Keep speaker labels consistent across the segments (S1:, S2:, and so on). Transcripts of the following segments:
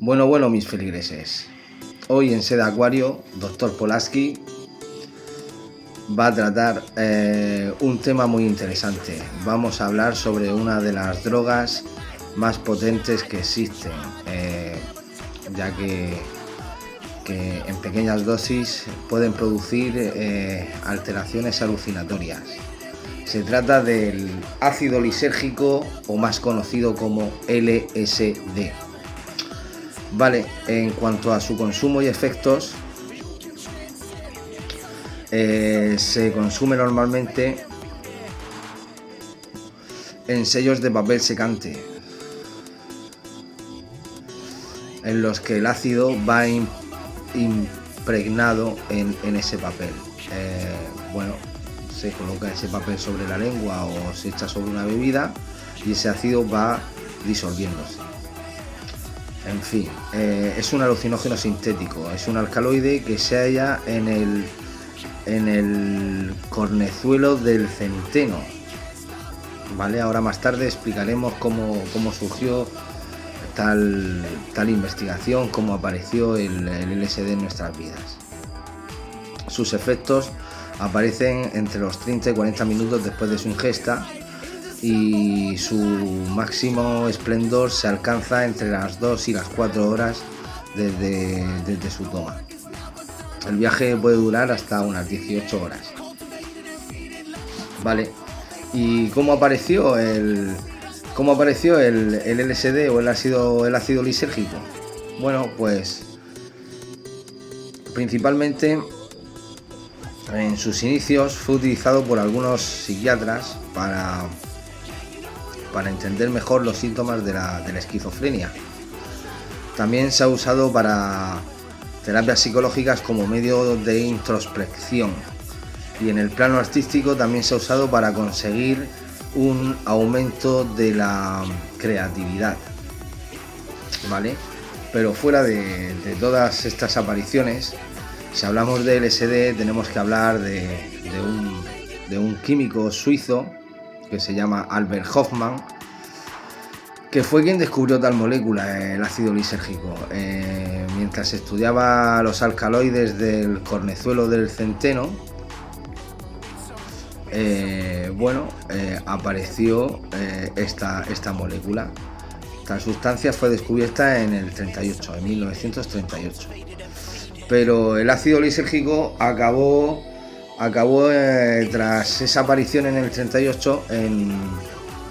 S1: Bueno, mis feligreses. Hoy en Seda Acuario, Dr. Polaski va a tratar un tema muy interesante. Vamos a hablar sobre una de las drogas más potentes que existen, ya que en pequeñas dosis pueden producir alteraciones alucinatorias. Se trata del ácido lisérgico, o más conocido como LSD. Vale, en cuanto a su consumo y efectos, se consume normalmente en sellos de papel secante, en los que el ácido va impregnado en ese papel. Se coloca ese papel sobre la lengua o se echa sobre una bebida y ese ácido va disolviéndose. En fin, es un alucinógeno sintético, es un alcaloide que se halla en el cornezuelo del centeno. ¿Vale? Ahora más tarde explicaremos cómo surgió tal investigación, cómo apareció el LSD en nuestras vidas. Sus efectos aparecen entre los 30 y 40 minutos después de su ingesta, y su máximo esplendor se alcanza entre las 2 y las 4 horas desde su toma. El viaje puede durar hasta unas 18 horas. Vale. ¿Y cómo apareció el LSD o el ácido lisérgico? Bueno, pues principalmente en sus inicios fue utilizado por algunos psiquiatras para entender mejor los síntomas de la esquizofrenia. También se ha usado para terapias psicológicas como medio de introspección, y en el plano artístico también se ha usado para conseguir un aumento de la creatividad, ¿vale? Pero fuera de todas estas apariciones, si hablamos de LSD tenemos que hablar de un químico suizo que se llama Albert Hofmann, que fue quien descubrió tal molécula, el ácido lisérgico, mientras estudiaba los alcaloides del cornezuelo del centeno. Apareció esta molécula. Tal sustancia fue descubierta en 1938. Pero el ácido lisérgico acabó tras esa aparición en el 38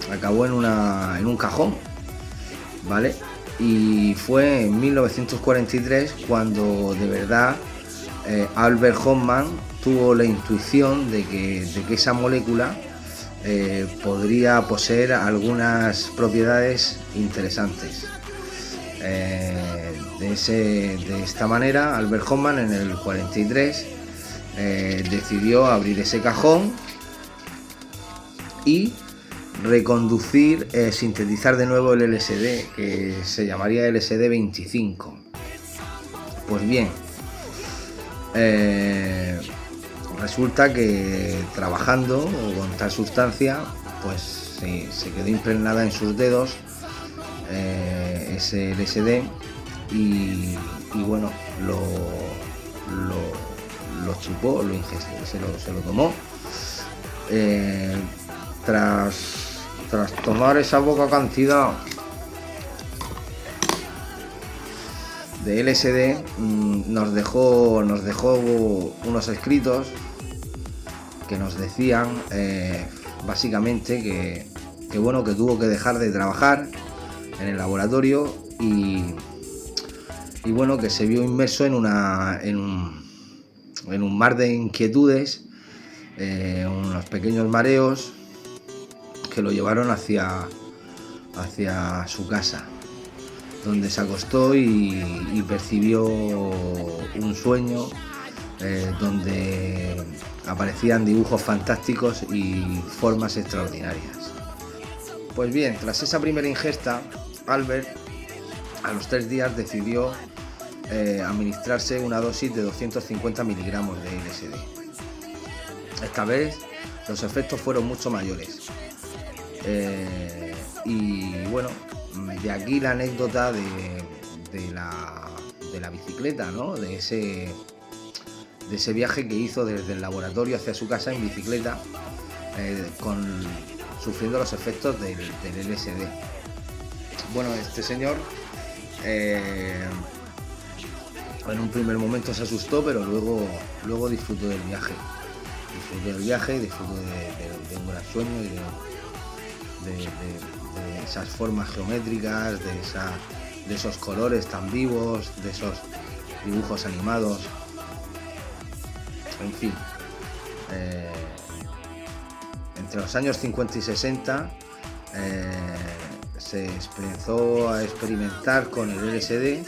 S1: acabó en un cajón, ¿vale? Y fue en 1943 cuando de verdad Albert Hofmann tuvo la intuición de que esa molécula podría poseer algunas propiedades interesantes. De esta manera, Albert Hofmann en el 43 decidió abrir ese cajón y reconducir, sintetizar de nuevo el LSD, que se llamaría LSD 25. Pues bien, resulta que trabajando con tal sustancia, pues se quedó impregnada en sus dedos ese LSD, y bueno, lo chupó, lo ingestió, se lo tomó. Tras tomar esa poca cantidad de LSD, nos dejó unos escritos que nos decían básicamente que tuvo que dejar de trabajar en el laboratorio, y que se vio inmerso en un mar de inquietudes, unos pequeños mareos que lo llevaron hacia su casa, donde se acostó y percibió un sueño donde aparecían dibujos fantásticos y formas extraordinarias. Pues bien, tras esa primera ingesta, Albert a los 3 días decidió administrarse una dosis de 250 miligramos de LSD. Esta vez los efectos fueron mucho mayores. Y bueno, de aquí la anécdota de de la bicicleta, ¿no? De ese viaje que hizo desde el laboratorio hacia su casa en bicicleta, sufriendo los efectos del LSD. Bueno, este señor en un primer momento se asustó, pero luego disfrutó del viaje. Disfrutó de un gran sueño y de esas formas geométricas, de esos colores tan vivos, de esos dibujos animados. En fin, entre los años 50 y 60 se empezó a experimentar con el LSD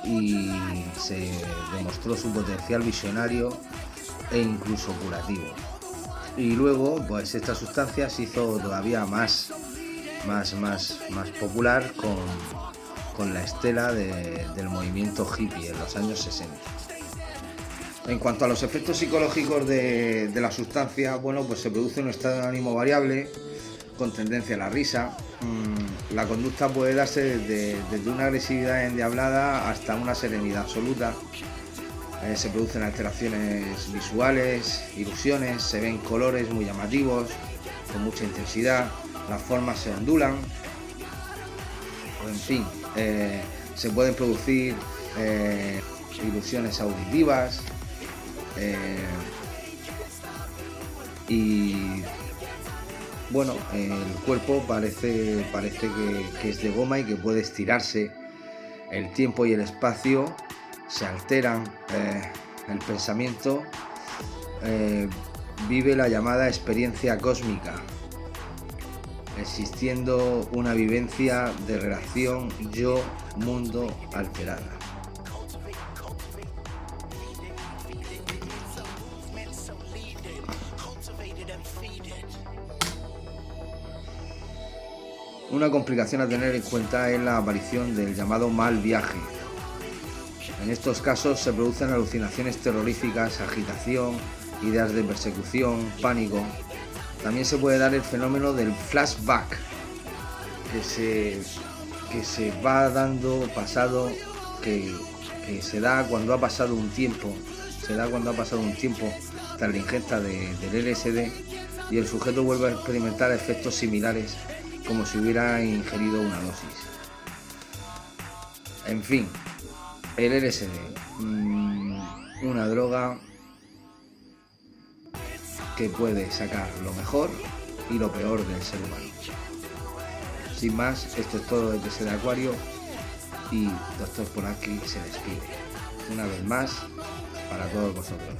S1: y se demostró su potencial visionario e incluso curativo. Y luego, pues esta sustancia se hizo todavía más popular con la estela del movimiento hippie en los años 60. En cuanto a los efectos psicológicos de la sustancia, bueno, pues se produce un estado de ánimo variable con tendencia a la risa. La conducta puede darse desde una agresividad endiablada hasta una serenidad absoluta. Se producen alteraciones visuales, ilusiones, se ven colores muy llamativos, con mucha intensidad, las formas se ondulan, en fin, se pueden producir ilusiones auditivas y bueno, el cuerpo parece que es de goma y que puede estirarse. El tiempo y el espacio se alteran, el pensamiento vive la llamada experiencia cósmica, existiendo una vivencia de relación yo-mundo alterada. Una complicación a tener en cuenta es la aparición del llamado mal viaje. En estos casos se producen alucinaciones terroríficas, agitación, ideas de persecución, pánico. También se puede dar el fenómeno del flashback, que se va dando pasado, que se da cuando ha pasado un tiempo, tras la ingesta del LSD y el sujeto vuelve a experimentar efectos similares como si hubiera ingerido una dosis. En fin, el LSD, una droga que puede sacar lo mejor y lo peor del ser humano. Sin más, esto es todo desde TC de Acuario y Dr. Polanski se despide. Una vez más, para todos vosotros.